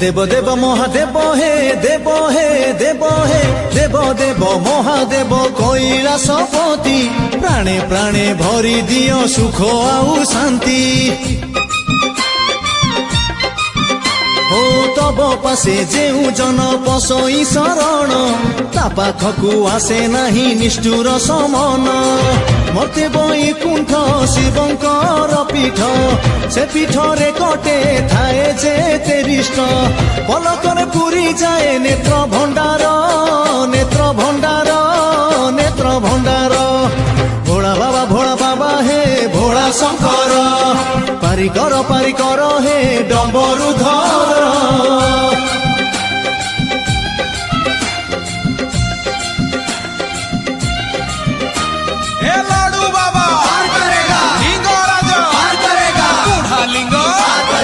देव देव महादेव हे देव हे देव हे देव देव महादेव कैलासपति प्राणे प्राणे भरी दियो सुख आउ शांति हो तब पासे जेउ जन पसई शरण ता पाखकु आसे नाही निष्ठुर समन मते बैकुंठ शिवंकर पीठ से पीठरे कटे थाए जे तेरिष्ट पलकरे पुरी जाए नेत्र भंडार नेत्र भंडार नेत्र भंडार भोला बाबा हे भोला शंकर पारिकर हे डम्बरुधर